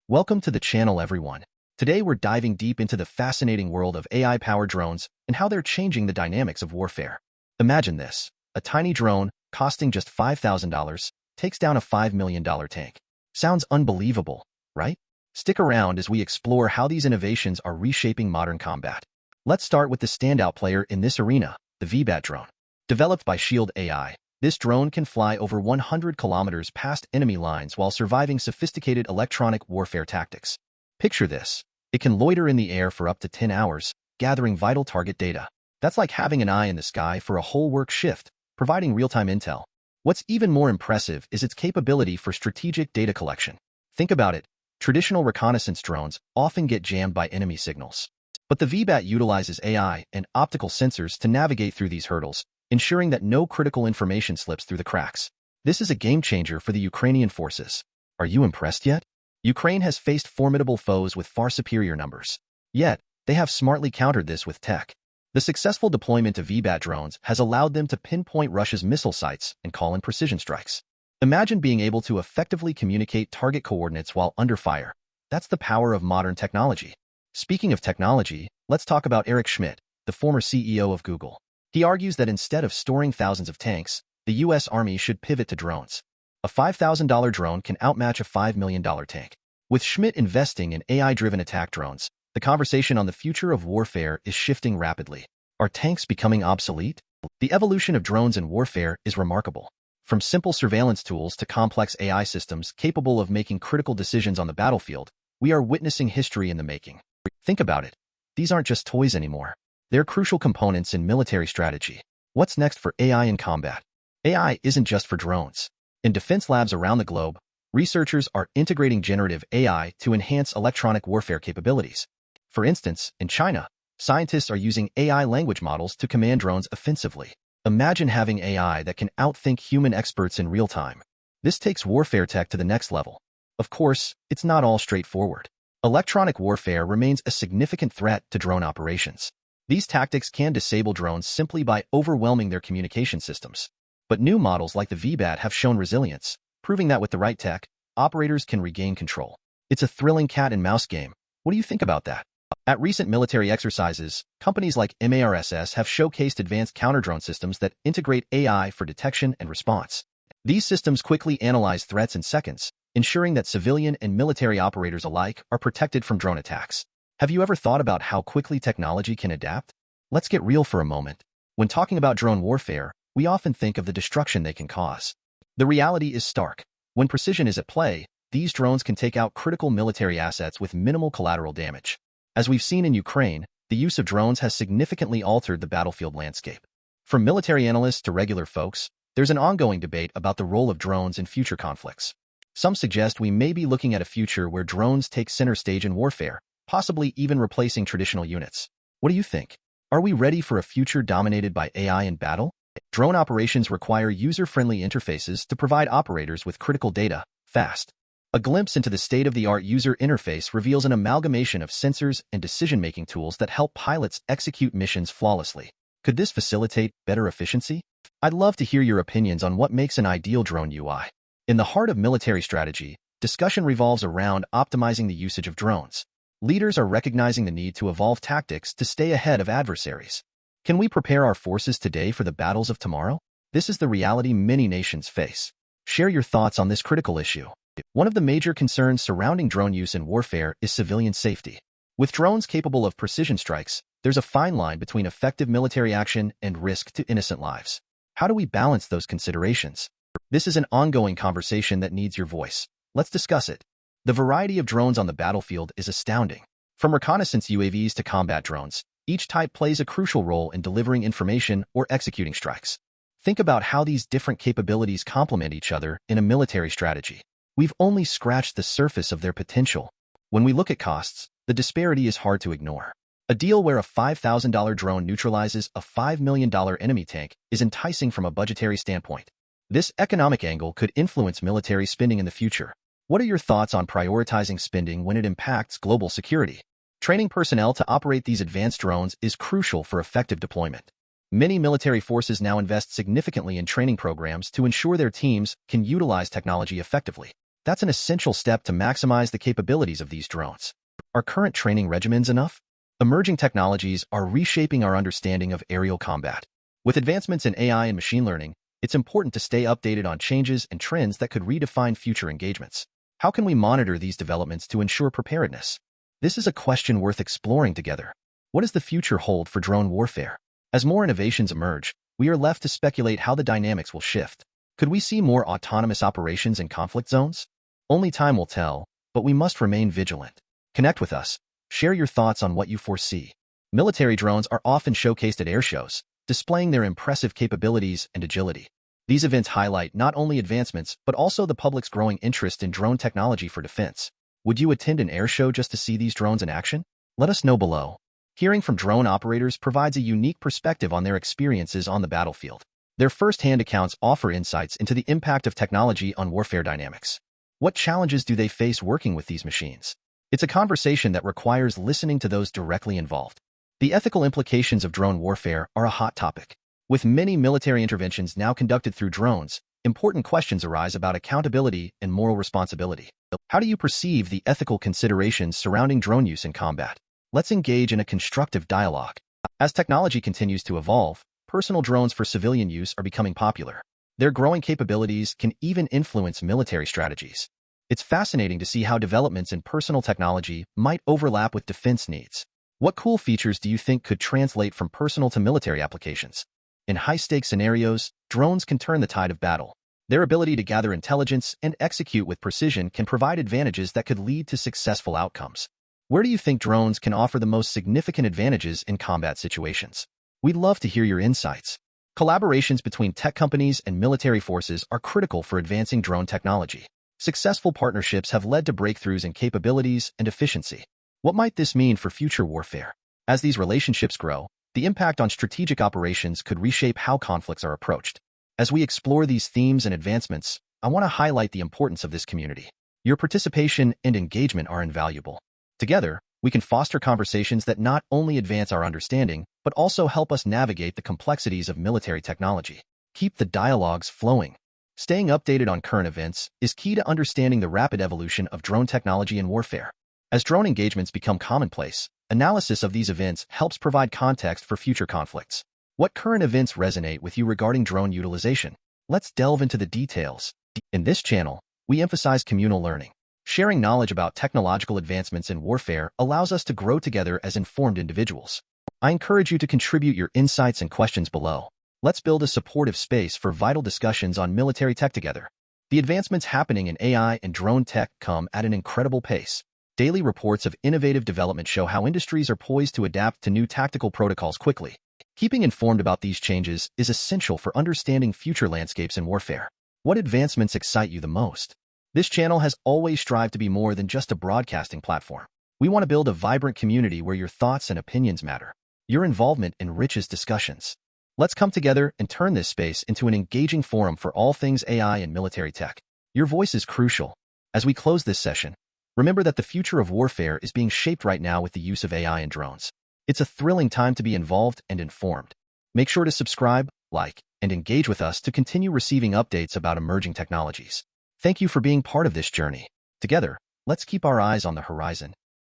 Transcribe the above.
Welcome to the channel, everyone. Today we're diving deep into the fascinating world of AI-powered drones and how they're changing the dynamics of warfare. Imagine this. A tiny drone, costing just $5,000, takes down a $5 million tank. Sounds unbelievable, right? Stick around as we explore how these innovations are reshaping modern combat. Let's start with the standout player in this arena, the VBAT drone. Developed by Shield AI, this drone can fly over 100 kilometers past enemy lines while surviving sophisticated electronic warfare tactics. Picture this. It can loiter in the air for up to 10 hours, gathering vital target data. That's like having an eye in the sky for a whole work shift, providing real-time intel. What's even more impressive is its capability for strategic data collection. Think about it. Traditional reconnaissance drones often get jammed by enemy signals. But the VBAT utilizes AI and optical sensors to navigate through these hurdles, ensuring that no critical information slips through the cracks. This is a game-changer for the Ukrainian forces. Are you impressed yet? Ukraine has faced formidable foes with far superior numbers. Yet, they have smartly countered this with tech. The successful deployment of VBAT drones has allowed them to pinpoint Russia's missile sites and call in precision strikes. Imagine being able to effectively communicate target coordinates while under fire. That's the power of modern technology. Speaking of technology, let's talk about Eric Schmidt, the former CEO of Google. He argues that instead of storing thousands of tanks, the U.S. Army should pivot to drones. A $5,000 drone can outmatch a $5 million tank. With Schmidt investing in AI-driven attack drones, the conversation on the future of warfare is shifting rapidly. Are tanks becoming obsolete? The evolution of drones in warfare is remarkable. From simple surveillance tools to complex AI systems capable of making critical decisions on the battlefield, we are witnessing history in the making. Think about it. These aren't just toys anymore. They're crucial components in military strategy. What's next for AI in combat? AI isn't just for drones. In defense labs around the globe, researchers are integrating generative AI to enhance electronic warfare capabilities. For instance, in China, scientists are using AI language models to command drones offensively. Imagine having AI that can outthink human experts in real time. This takes warfare tech to the next level. Of course, it's not all straightforward. Electronic warfare remains a significant threat to drone operations. These tactics can disable drones simply by overwhelming their communication systems. But new models like the VBAT have shown resilience, proving that with the right tech, operators can regain control. It's a thrilling cat-and-mouse game. What do you think about that? At recent military exercises, companies like MARSS have showcased advanced counter-drone systems that integrate AI for detection and response. These systems quickly analyze threats in seconds, ensuring that civilian and military operators alike are protected from drone attacks. Have you ever thought about how quickly technology can adapt? Let's get real for a moment. When talking about drone warfare, we often think of the destruction they can cause. The reality is stark. When precision is at play, these drones can take out critical military assets with minimal collateral damage. As we've seen in Ukraine, the use of drones has significantly altered the battlefield landscape. From military analysts to regular folks, there's an ongoing debate about the role of drones in future conflicts. Some suggest we may be looking at a future where drones take center stage in warfare, possibly even replacing traditional units. What do you think? Are we ready for a future dominated by AI in battle? Drone operations require user-friendly interfaces to provide operators with critical data, fast. A glimpse into the state-of-the-art user interface reveals an amalgamation of sensors and decision-making tools that help pilots execute missions flawlessly. Could this facilitate better efficiency? I'd love to hear your opinions on what makes an ideal drone UI. In the heart of military strategy, discussion revolves around optimizing the usage of drones. Leaders are recognizing the need to evolve tactics to stay ahead of adversaries. Can we prepare our forces today for the battles of tomorrow? This is the reality many nations face. Share your thoughts on this critical issue. One of the major concerns surrounding drone use in warfare is civilian safety. With drones capable of precision strikes, there's a fine line between effective military action and risk to innocent lives. How do we balance those considerations? This is an ongoing conversation that needs your voice. Let's discuss it. The variety of drones on the battlefield is astounding. From reconnaissance UAVs to combat drones, each type plays a crucial role in delivering information or executing strikes. Think about how these different capabilities complement each other in a military strategy. We've only scratched the surface of their potential. When we look at costs, the disparity is hard to ignore. A deal where a $5,000 drone neutralizes a $5 million enemy tank is enticing from a budgetary standpoint. This economic angle could influence military spending in the future. What are your thoughts on prioritizing spending when it impacts global security? Training personnel to operate these advanced drones is crucial for effective deployment. Many military forces now invest significantly in training programs to ensure their teams can utilize technology effectively. That's an essential step to maximize the capabilities of these drones. Are current training regimens enough? Emerging technologies are reshaping our understanding of aerial combat. With advancements in AI and machine learning, it's important to stay updated on changes and trends that could redefine future engagements. How can we monitor these developments to ensure preparedness? This is a question worth exploring together. What does the future hold for drone warfare? As more innovations emerge, we are left to speculate how the dynamics will shift. Could we see more autonomous operations in conflict zones? Only time will tell, but we must remain vigilant. Connect with us. Share your thoughts on what you foresee. Military drones are often showcased at air shows, displaying their impressive capabilities and agility. These events highlight not only advancements, but also the public's growing interest in drone technology for defense. Would you attend an air show just to see these drones in action? Let us know below. Hearing from drone operators provides a unique perspective on their experiences on the battlefield. Their first-hand accounts offer insights into the impact of technology on warfare dynamics. What challenges do they face working with these machines? It's a conversation that requires listening to those directly involved. The ethical implications of drone warfare are a hot topic. With many military interventions now conducted through drones, important questions arise about accountability and moral responsibility. How do you perceive the ethical considerations surrounding drone use in combat? Let's engage in a constructive dialogue. As technology continues to evolve, personal drones for civilian use are becoming popular. Their growing capabilities can even influence military strategies. It's fascinating to see how developments in personal technology might overlap with defense needs. What cool features do you think could translate from personal to military applications? In high-stakes scenarios, drones can turn the tide of battle. Their ability to gather intelligence and execute with precision can provide advantages that could lead to successful outcomes. Where do you think drones can offer the most significant advantages in combat situations? We'd love to hear your insights. Collaborations between tech companies and military forces are critical for advancing drone technology. Successful partnerships have led to breakthroughs in capabilities and efficiency. What might this mean for future warfare? As these relationships grow, the impact on strategic operations could reshape how conflicts are approached. As we explore these themes and advancements, I want to highlight the importance of this community. Your participation and engagement are invaluable. Together, we can foster conversations that not only advance our understanding, but also help us navigate the complexities of military technology. Keep the dialogues flowing. Staying updated on current events is key to understanding the rapid evolution of drone technology in warfare. As drone engagements become commonplace, analysis of these events helps provide context for future conflicts. What current events resonate with you regarding drone utilization? Let's delve into the details. In this channel, we emphasize communal learning. Sharing knowledge about technological advancements in warfare allows us to grow together as informed individuals. I encourage you to contribute your insights and questions below. Let's build a supportive space for vital discussions on military tech together. The advancements happening in AI and drone tech come at an incredible pace. Daily reports of innovative development show how industries are poised to adapt to new tactical protocols quickly. Keeping informed about these changes is essential for understanding future landscapes in warfare. What advancements excite you the most? This channel has always strived to be more than just a broadcasting platform. We want to build a vibrant community where your thoughts and opinions matter. Your involvement enriches discussions. Let's come together and turn this space into an engaging forum for all things AI and military tech. Your voice is crucial. As we close this session, remember that the future of warfare is being shaped right now with the use of AI and drones. It's a thrilling time to be involved and informed. Make sure to subscribe, like, and engage with us to continue receiving updates about emerging technologies. Thank you for being part of this journey. Together, let's keep our eyes on the horizon